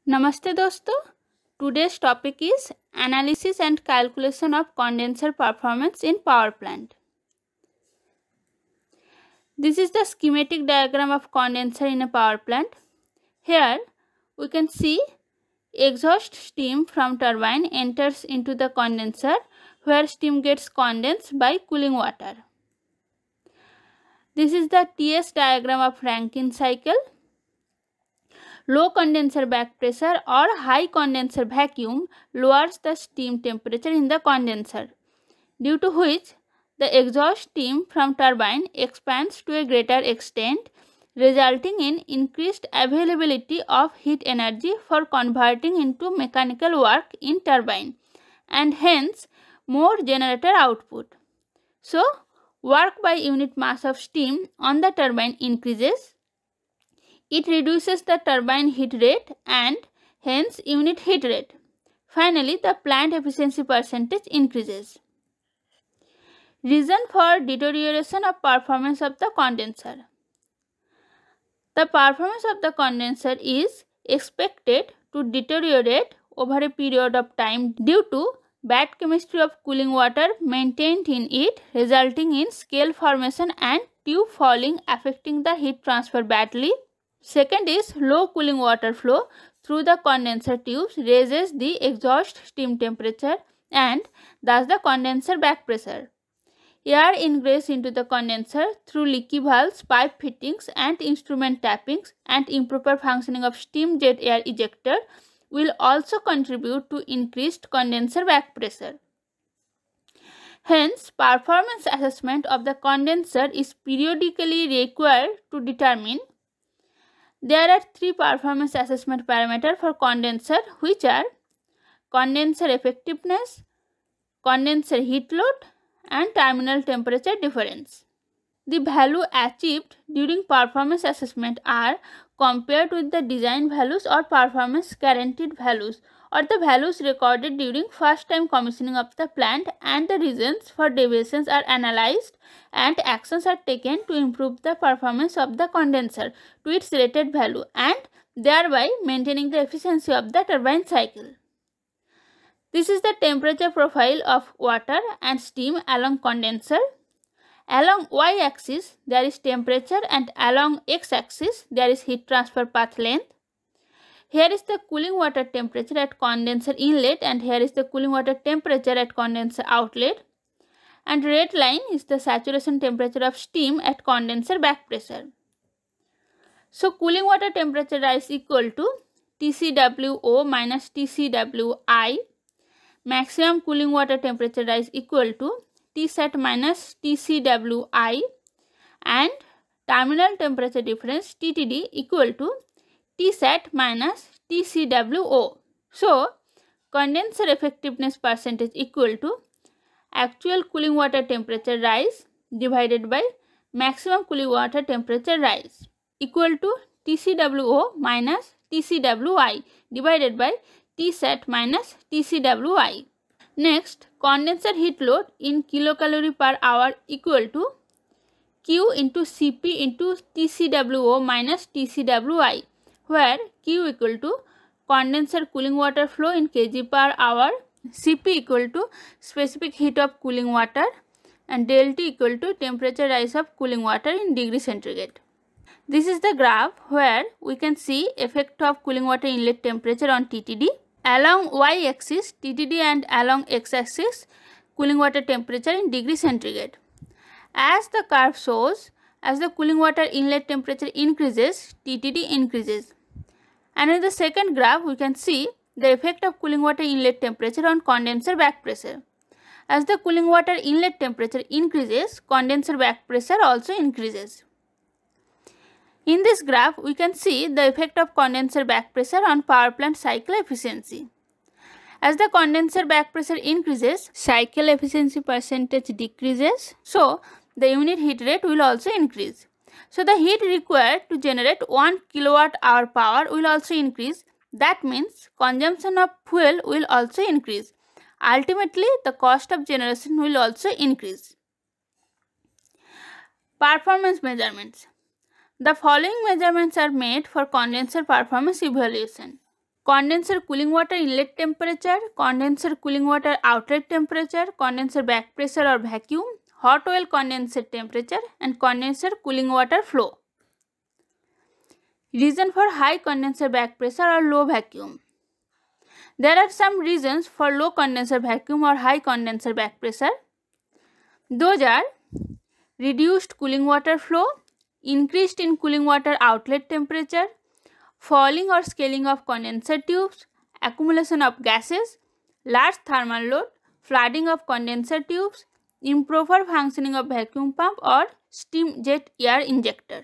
Namaste दोस्तों. Today's topic is analysis and calculation of condenser performance in power plant. This is the schematic diagram of condenser in a power plant. Here we can see exhaust steam from turbine enters into the condenser where steam gets condensed by cooling water. This is the TS diagram of Rankine cycle. Low condenser back pressure or high condenser vacuum lowers the steam temperature in the condenser, due to which the exhaust steam from turbine expands to a greater extent, resulting in increased availability of heat energy for converting into mechanical work in turbine and hence more generator output. So, work by unit mass of steam on the turbine increases. It reduces the turbine heat rate and hence unit heat rate. Finally, the plant efficiency percentage increases. Reason for deterioration of performance of the condenser. The performance of the condenser is expected to deteriorate over a period of time due to bad chemistry of cooling water maintained in it, resulting in scale formation and tube fouling affecting the heat transfer badly. Second is low cooling water flow through the condenser tubes raises the exhaust steam temperature and thus the condenser back pressure. Air ingress into the condenser through leaky valves, pipe fittings and instrument tappings and improper functioning of steam jet air ejector will also contribute to increased condenser back pressure. Hence, performance assessment of the condenser is periodically required to determine. There are three performance assessment parameters for condenser, which are condenser effectiveness, condenser heat load and terminal temperature difference. The value achieved during performance assessment are compared with the design values or performance guaranteed values or the values recorded during first time commissioning of the plant, and the reasons for deviations are analyzed and actions are taken to improve the performance of the condenser to its rated value and thereby maintaining the efficiency of the turbine cycle. This is the temperature profile of water and steam along condenser. Along y-axis there is temperature and along x-axis there is heat transfer path length. Here is the cooling water temperature at condenser inlet and here is the cooling water temperature at condenser outlet. And red line is the saturation temperature of steam at condenser back pressure. So, cooling water temperature rise equal to TCWO minus TCWI. Maximum cooling water temperature rise equal to Tsat minus TCWI and terminal temperature difference TTD equal to Tsat minus TCWO. So, condenser effectiveness percentage equal to actual cooling water temperature rise divided by maximum cooling water temperature rise equal to TCWO minus TCWI divided by Tsat minus TCWI. Next, condenser heat load in kilocalorie per hour equal to Q into Cp into TCWO minus TCWI, where Q equal to condenser cooling water flow in kg per hour, Cp equal to specific heat of cooling water and del T equal to temperature rise of cooling water in degree centigrade. This is the graph where we can see effect of cooling water inlet temperature on TTD. Along y-axis TTD and along x-axis cooling water temperature in degree centigrade. As the curve shows, as the cooling water inlet temperature increases, TTD increases. And in the second graph, we can see the effect of cooling water inlet temperature on condenser back pressure. As the cooling water inlet temperature increases, condenser back pressure also increases. In this graph, we can see the effect of condenser back pressure on power plant cycle efficiency. As the condenser back pressure increases, cycle efficiency percentage decreases. So, the unit heat rate will also increase. So, the heat required to generate 1 kilowatt hour power will also increase. That means consumption of fuel will also increase. Ultimately, the cost of generation will also increase. Performance measurements. The following measurements are made for condenser performance evaluation. condenser cooling water inlet temperature, condenser cooling water outlet temperature, condenser back pressure or vacuum, hot oil condenser temperature, and condenser cooling water flow. Reason for high condenser back pressure or low vacuum. There are some reasons for low condenser vacuum or high condenser back pressure. Those are reduced cooling water flow, increased in cooling water outlet temperature, falling or scaling of condenser tubes, accumulation of gases, large thermal load, flooding of condenser tubes, improper functioning of vacuum pump or steam jet air injector.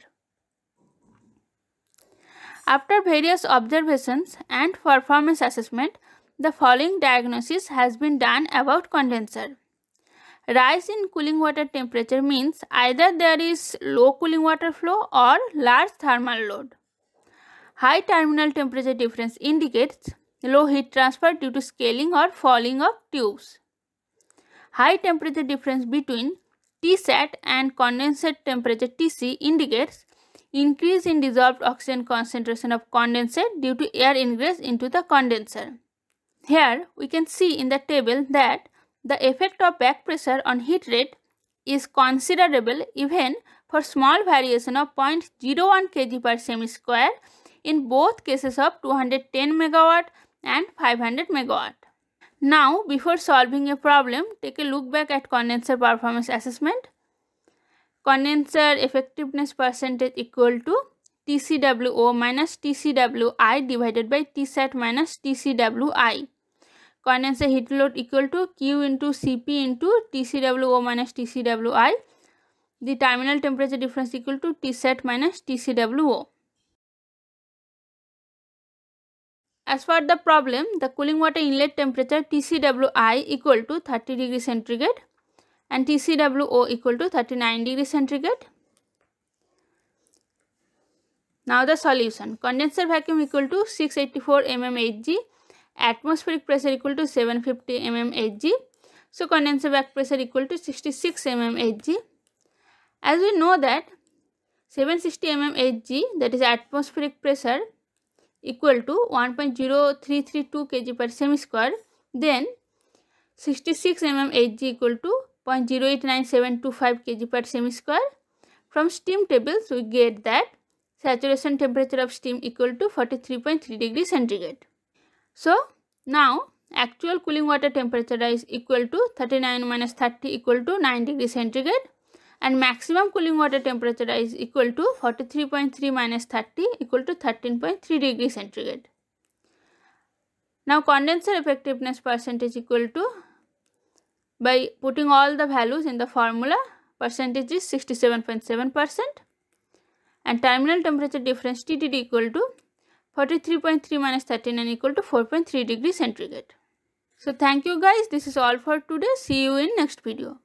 After various observations and performance assessment, the following diagnosis has been done about condenser. Rise in cooling water temperature means either there is low cooling water flow or large thermal load. High terminal temperature difference indicates low heat transfer due to scaling or falling of tubes. High temperature difference between Tsat and condensate temperature Tc indicates increase in dissolved oxygen concentration of condensate due to air ingress into the condenser. Here we can see in the table that the effect of back pressure on heat rate is considerable even for small variation of 0.01 kg per semi square in both cases of 210 megawatt and 500 megawatt. Now, before solving a problem, take a look back at condenser performance assessment. Condenser effectiveness percentage equal to TCWO minus TCWI divided by Tsat minus TCWI. Condenser heat load equal to Q into Cp into TCWO minus TCWI. The terminal temperature difference equal to Tsat minus TCWO. As for the problem, the cooling water inlet temperature TCWI equal to 30 degree centigrade and TCWO equal to 39 degree centigrade. Now the solution. Condenser vacuum equal to 684 mmHg, atmospheric pressure equal to 750 mmHg. So condenser back pressure equal to 66 mmHg. As we know that 760 mmHg, that is atmospheric pressure, equal to 1.0332 kg per semi square, then 66 mmHg equal to 0.089725 kg per semi square. From steam tables we get that saturation temperature of steam equal to 43.3 degree centigrade. So now actual cooling water temperature is equal to 39 minus 30 equal to 9 degree centigrade, and maximum cooling water temperature is equal to 43.3 minus 30 equal to 13.3 degree centigrade. Now condenser effectiveness percentage equal to, by putting all the values in the formula, percentage is 67.7%, and terminal temperature difference TTD equal to 43.3 minus 39 equal to 4.3 degree centigrade. So thank you guys, this is all for today. See you in next video.